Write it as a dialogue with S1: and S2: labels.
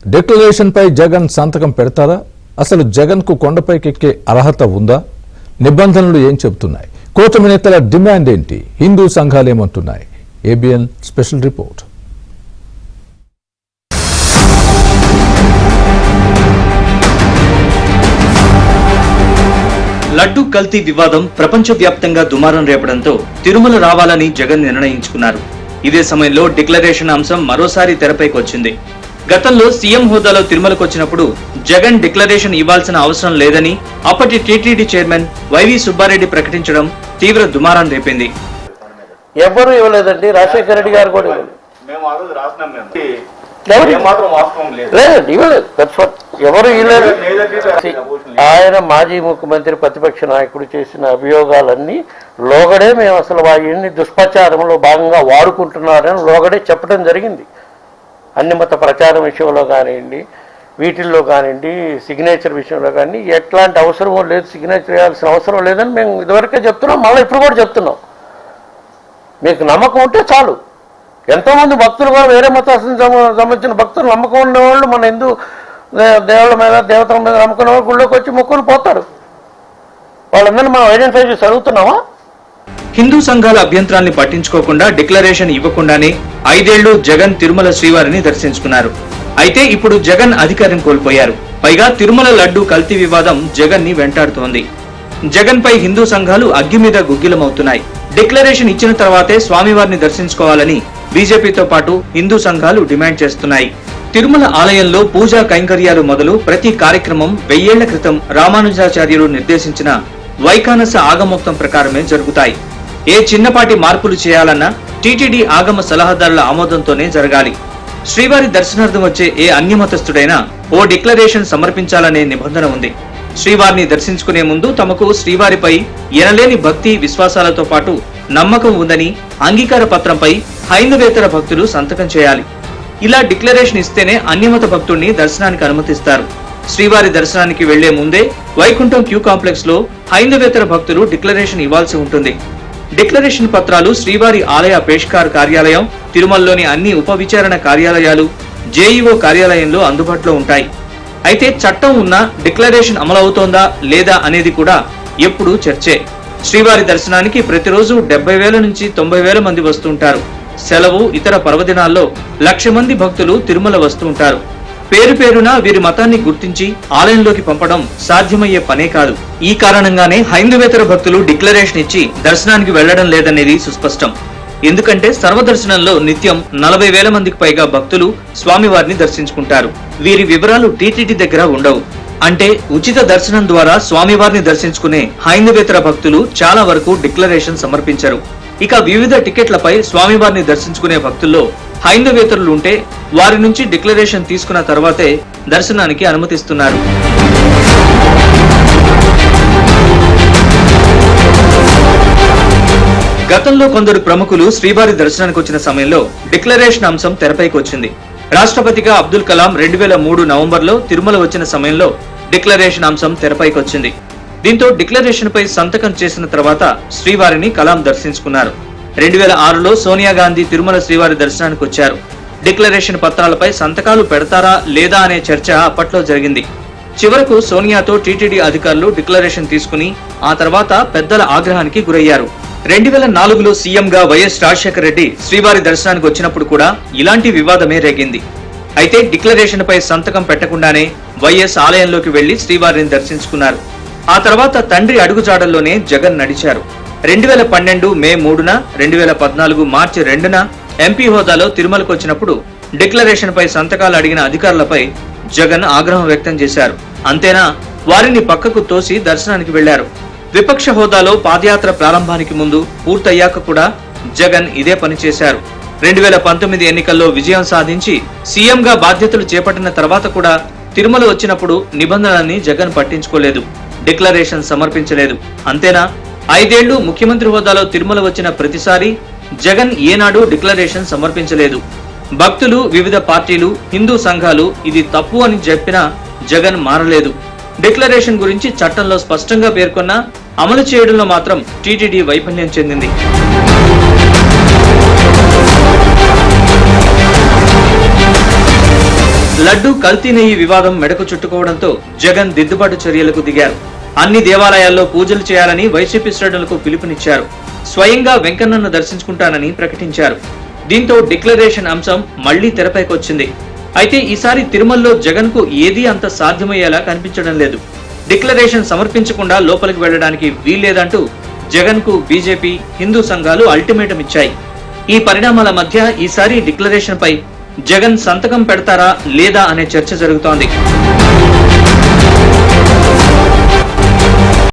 S1: Declaration పై జగన్ సంతకం పెడతారా? అసలు జగన్ కు కొండపైకెక్కే అర్హత ఉందా? నిబంధనలు ఏం చెబుతున్నాయి? కూటమి నేతల డిమాండ్ ఏంటి? హిందూ సంఘాలు ఏమంటున్నాయి? ABN special report.
S2: లడ్డు కల్తీ వివాదం ప్రపంచవ్యాప్తంగా దుమారం రేపడంతో తిరుమల రావాలని జగన్ నిర్ణయించుకున్నారు. ఇదే సమయంలో డిక్లరేషన్ అంశం మరోసారి తెరపైకి వచ్చింది. గతంలో సీఎం హోదాలో తిరుమలకు వచ్చినప్పుడు జగన్ డిక్లరేషన్ ఇవ్వాల్సిన అవసరం లేదని అప్పటి టీటీడీ చైర్మన్ వైవి సుబ్బారెడ్డి ప్రకటించడం తీవ్ర దుమారం రేపింది.
S3: ఎవరు ఇవ్వలేదండి, రాజశేఖర రెడ్డి గారు కూడా ఎవరు ఇవ్వలేదు. ఆయన మాజీ ముఖ్యమంత్రి ప్రతిపక్ష నాయకుడు చేసిన అభియోగాలన్నీ లోగడే మేము అసలు ఎన్ని దుష్ప్రచారంలో భాగంగా వాడుకుంటున్నారని లోగడే చెప్పడం జరిగింది. అన్ని మత ప్రచారం విషయంలో కానివ్వండి, వీటిల్లో కానివ్వండి, సిగ్నేచర్ విషయంలో కానీ ఎట్లాంటి అవసరం లేదు, సిగ్నేచర్ వేయాల్సిన అవసరం లేదని మేము ఇదివరకే చెప్తున్నాం, మళ్ళీ ఇప్పుడు కూడా చెప్తున్నాం. మీకు నమ్మకం ఉంటే చాలు. ఎంతోమంది భక్తులు కూడా వేరే మతానికి సంబంధించిన భక్తులు నమ్మకం ఉండేవాళ్ళు మన హిందూ దేవుళ్ళ మీద దేవతల మీద నమ్మకం వాళ్ళు గుళ్ళోకి వచ్చి మొక్కులు పోతారు. వాళ్ళందరినీ మనం ఐడెంటిఫై చేసి అడుగుతున్నామా?
S2: హిందూ సంఘాల అభ్యంతరాన్ని పట్టించుకోకుండా డిక్లరేషన్ ఇవ్వకుండానే 5 ఏళ్లు జగన్ తిరుమల శ్రీవారిని దర్శించుకున్నారు. అయితే ఇప్పుడు జగన్ అధికారం కోల్పోయారు. పైగా తిరుమల లడ్డు కల్తీ వివాదం జగన్ ని వెంటాడుతోంది. జగన్ పై హిందూ సంఘాలు అగ్గి మీద గుగ్గిలమవుతున్నాయి. డిక్లరేషన్ ఇచ్చిన తర్వాతే స్వామివారిని దర్శించుకోవాలని బీజేపీతో పాటు హిందూ సంఘాలు డిమాండ్ చేస్తున్నాయి. తిరుమల ఆలయంలో పూజా కైంకర్యాలు మొదలు ప్రతి కార్యక్రమం 1000 ఏళ్ల క్రితం రామానుజాచార్యులు నిర్దేశించిన వైఖానస ఆగమోక్తం ప్రకారమే జరుగుతాయి. ఏ చిన్నపాటి మార్పులు చేయాలన్నా టీటీడీ ఆగమ సలహాదారుల ఆమోదంతోనే జరగాలి. శ్రీవారి దర్శనార్థం వచ్చే ఏ అన్యమతస్థుడైనా ఓ డిక్లరేషన్ సమర్పించాలనే నిబంధన ఉంది. శ్రీవారిని దర్శించుకునే ముందు తమకు శ్రీవారిపై ఎనలేని భక్తి విశ్వాసాలతో పాటు నమ్మకం ఉందని అంగీకార పత్రంపై హైందవేతర భక్తులు సంతకం చేయాలి. ఇలా డిక్లరేషన్ ఇస్తేనే అన్యమత భక్తుడిని దర్శనానికి అనుమతిస్తారు. శ్రీవారి దర్శనానికి వెళ్లే ముందే వైకుంఠం క్యూ కాంప్లెక్స్ లో హైందవేతర భక్తులు డిక్లరేషన్ ఇవ్వాల్సి ఉంటుంది. డిక్లరేషన్ పత్రాలు శ్రీవారి ఆలయ పేష్కార్ కార్యాలయం, తిరుమలలోని అన్ని ఉప విచారణ కార్యాలయాలు, జేఈఓ కార్యాలయంలో అందుబాటులో ఉంటాయి. అయితే చట్టం ఉన్నా డిక్లరేషన్ అమలవుతోందా లేదా అనేది కూడా ఎప్పుడూ చర్చే. శ్రీవారి దర్శనానికి ప్రతిరోజు 70,000 నుంచి 90,000 మంది వస్తుంటారు. సెలవు, ఇతర పర్వదినాల్లో 1,00,000 మంది భక్తులు తిరుమల వస్తూ ఉంటారు. పేరు పేరున వీరి మతాన్ని గుర్తించి ఆలయంలోకి పంపడం సాధ్యమయ్యే పనే కాదు. ఈ కారణంగానే హైందవేతర భక్తులు డిక్లరేషన్ ఇచ్చి దర్శనానికి వెళ్లడం లేదనేది సుస్పష్టం. ఎందుకంటే సర్వదర్శనంలో నిత్యం 40,000 మందికి పైగా భక్తులు స్వామివారిని దర్శించుకుంటారు. వీరి వివరాలు టీటీడీ దగ్గర ఉండవు. అంటే ఉచిత దర్శనం ద్వారా స్వామివారిని దర్శించుకునే హైందవేతర భక్తులు చాలా వరకు డిక్లరేషన్ సమర్పించరు. ఇక వివిధ టికెట్లపై స్వామివారిని దర్శించుకునే భక్తుల్లో హైందవేతరులు ఉంటే వారి నుంచి డిక్లరేషన్ తీసుకున్న తర్వాతే దర్శనానికి అనుమతిస్తున్నారు. గతంలో కొందరు ప్రముఖులు శ్రీవారి దర్శనానికి వచ్చిన సమయంలో డిక్లరేషన్ అంశం తెరపైకి వచ్చింది. రాష్ట్రపతిగా అబ్దుల్ కలాం 2003 నవంబర్లో తిరుమల వచ్చిన సమయంలో డిక్లరేషన్ అంశం తెరపైకి వచ్చింది. దీంతో డిక్లరేషన్ పై సంతకం చేసిన తర్వాత శ్రీవారిని కలాం దర్శించుకున్నారు. 2006లో సోనియా గాంధీ తిరుమల శ్రీవారి దర్శనానికి వచ్చారు. డిక్లరేషన్ పత్రాలపై సంతకాలు పెడతారా లేదా అనే చర్చ అప్పట్లో జరిగింది. చివరకు సోనియాతో టీటీడీ అధికారులు డిక్లరేషన్ తీసుకుని ఆ తర్వాత పెద్దల ఆగ్రహానికి గురయ్యారు. 2004లో సీఎంగా వైఎస్ రాజశేఖర రెడ్డి శ్రీవారి దర్శనానికి వచ్చినప్పుడు కూడా ఇలాంటి వివాదమే రేగింది. అయితే డిక్లరేషన్ పై సంతకం పెట్టకుండానే వైఎస్ ఆలయంలోకి వెళ్లి శ్రీవారిని దర్శించుకున్నారు. ఆ తర్వాత తండ్రి అడుగుజాడల్లోనే జగన్ నడిచారు. 2012 మే 3న, 2014 మార్చి 2న ఎంపీ హోదాలో తిరుమలకు వచ్చినప్పుడు డిక్లరేషన్ పై సంతకాలు అడిగిన అధికారులపై జగన్ ఆగ్రహం వ్యక్తం చేశారు. అంతేనా, వారిని పక్కకు తోసి దర్శనానికి వెళ్లారు. విపక్ష హోదాలో పాదయాత్ర ప్రారంభానికి ముందు పూర్తయ్యాక కూడా జగన్ ఇదే పని చేశారు. 2019 ఎన్నికల్లో విజయం సాధించి సీఎంగా బాధ్యతలు చేపట్టిన తర్వాత కూడా తిరుమల వచ్చినప్పుడు నిబంధనల్ని జగన్ పట్టించుకోలేదు, డిక్లరేషన్ సమర్పించలేదు. అంతేనా, 5 ఏళ్లు ముఖ్యమంత్రి హోదాలో తిరుమల వచ్చిన ప్రతిసారి జగన్ ఏనాడు డిక్లరేషన్ సమర్పించలేదు. భక్తులు, వివిధ పార్టీలు, హిందూ సంఘాలు ఇది తప్పు అని చెప్పినా జగన్ మారలేదు. డిక్లరేషన్ గురించి చట్టంలో స్పష్టంగా పేర్కొన్నా అమలు చేయడంలో మాత్రం టీటీడీ వైఫల్యం చెందింది. లడ్డూ కల్తీ నెయ్యి వివాదం మెడకు చుట్టుకోవడంతో జగన్ దిద్దుబాటు చర్యలకు దిగారు. అన్ని దేవాలయాల్లో పూజలు చేయాలని వైసీపీ శ్రేణులకు పిలుపునిచ్చారు. స్వయంగా వెంకన్నను దర్శించుకుంటానని ప్రకటించారు. దీంతో డిక్లరేషన్ అంశం మళ్లీ తెరపైకొచ్చింది. అయితే ఈసారి తిరుమలలో జగన్ కు ఏదీ అంత సాధ్యమయ్యేలా కనిపించడం లేదు. డిక్లరేషన్ సమర్పించకుండా లోపలికి వెళ్లడానికి వీల్లేదంటూ జగన్ కు బీజేపీ, హిందూ సంఘాలు అల్టిమేటం ఇచ్చాయి. ఈ పరిణామాల మధ్య ఈసారి డిక్లరేషన్ పై జగన్ సంతకం పెడతారా లేదా అనే చర్చ జరుగుతోంది.